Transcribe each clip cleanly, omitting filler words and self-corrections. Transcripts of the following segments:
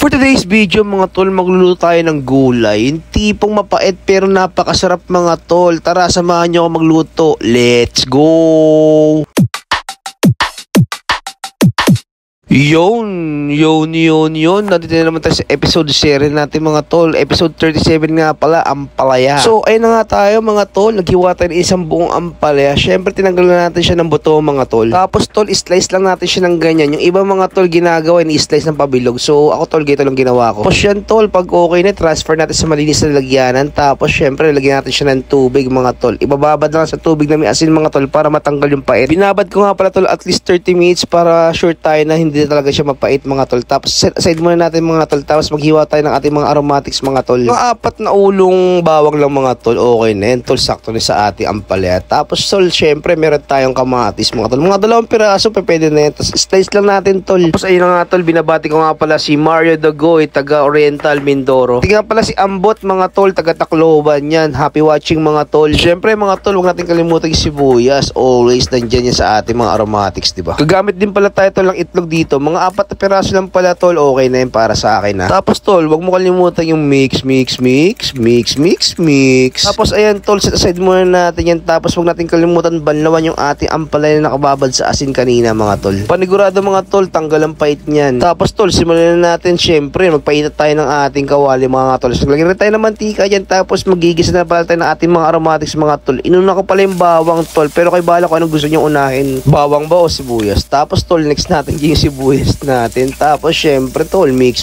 For today's video mga tol, magluluto tayo ng gulay. Yung tipong mapait pero napakasarap mga tol. Tara, samahan nyo ako magluto. Let's go! Yun. Nandito na naman tayo sa episode 7 natin mga tol. Episode 37 nga pala, ampalaya. So, ayun na nga tayo mga tol. Naghiwa tayo ng isang buong ampalaya. Syempre, tinanggalan natin siya ng buto mga tol. Tapos tol, slice lang natin siya ng ganyan. Yung ibang mga tol ginagawa, ni-slice ng pabilog. So, ako tol, gito lang ginawa ko. Tapos yan tol, pag okay na, transfer natin sa malinis na lagyanan. Tapos syempre, lagyan natin siya ng tubig mga tol. Ibababad lang sa tubig na may asin mga tol para matanggal yung pait. Binabad ko nga pala tol at least 30 minutes para sure tayo na hindi talaga siya mapait mga tol. Tapos set aside muna natin mga tol. Tapos maghiwa tayo ng ating mga aromatics mga tol. Mga 4 na ulong bawang lang mga tol. Okay na yan tol. Sakto na sa ating ampalaya. Tapos tol, syempre meron tayong kamatis mga tol. Mga 2 piraso pwede na yan. Tapos slice lang natin tol. Tapos ayun na nga tol. Binabati ko nga pala si Mario Dagoy, taga Oriental Mindoro. Tingnan pala si Ambot mga tol, taga Tacloban yan. Happy watching mga tol. Syempre mga tol, huwag natin kalimutan yung sibuyas. Always nandyan yan sa ating mga aromatics, diba? Gagamit din pala tayo tol ng itlog dito. Mga 4 na piraso lang pala tol, okay na yun para sa akin ha. Tapos tol, wag mo kalimutan yung mix. Tapos ayan tol, set aside muna natin yan. Tapos wag natin kalimutan banlawan yung ating ampalaya na nakababad sa asin kanina mga tol. Panigurado mga tol, tanggal ang pait niyan. Tapos tol, simulan na natin syempre, magpaitat tayo ng ating kawali mga tol. So, lagyan rin tayo ng mantika yan. Tapos magigisa na pala tayo ng ating mga aromatics mga tol. Inuna ko pala yung bawang tol, pero kay bala ko anong gusto nyo unahin, bawang ba o sibuyas. Tapos tol, next natin yung sibuyas natin. Tapos syempre tol, mix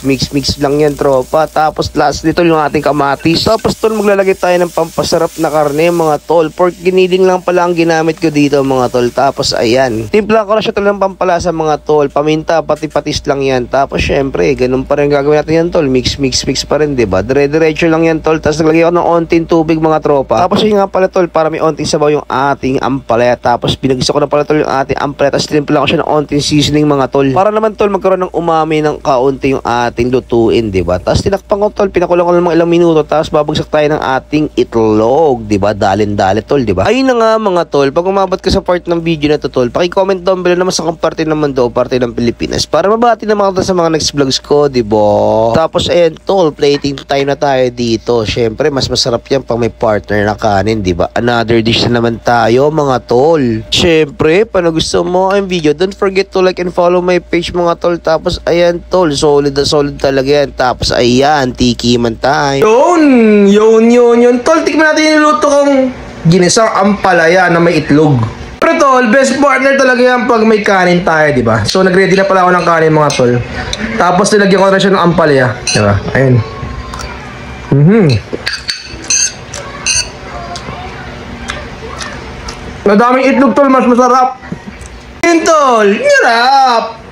lang yan tropa. Tapos last dito yung ating kamatis. Tapos tol, maglalagay tayo ng pampasarap na karne mga tol. Pork giniling lang pala ang ginamit ko dito mga tol. Tapos ayan, timpla ko na siya tol ng pampalasa mga tol. Paminta, pati patis lang yan. Tapos syempre, ganun pa rin gagawin natin yan tol. Mix pa rin, diba? Dire-diretso lang yan tol. Tapos naglagay ako ng onting tubig mga tropa. Tapos yun nga pala tol, para may onting sabaw yung ating ampalaya. Tapos pinagisa ko na pala tol yung ating ampalaya. Tapos timpla ko siya ng onting seasoning mga tol. Para naman tol, magkaroon ng umami ng kaunti yung ating lutuin, diba? Tapos tinakpan ko tol, pinakulang ko ng mga ilang minuto. Tapos babagsak tayo ng ating itlog, diba? Dalin-dalit tol, diba? Ayun na nga mga tol, pag umabot ka sa part ng video na to tol, paki-comment down below naman sa kung parte naman daw, parte ng Pilipinas, para mabati naman kita sa mga next vlogs ko, diba? Tapos ayan tol, plating time na tayo dito. Syempre, mas masarap yan pag may partner na kanin, diba? Another dish na naman tayo mga tol. Syempre, paano gusto mo ang video, don't forget to like and follow my page mga tol. Tapos ayan tol, solid na solid talaga yan. Tapos ayan, tikiman tayo. Yun tol, tikman natin yung luto kong ginisang ampalaya na may itlog. Pero tol, best partner talaga yan pag may kanin tayo, diba? So nagready na pala ako ng kanin mga tol. Tapos nilagyan ko na siya ng ampalaya, diba? Ayun. Madaming itlog tol, mas masarap. Yun tol, hirap.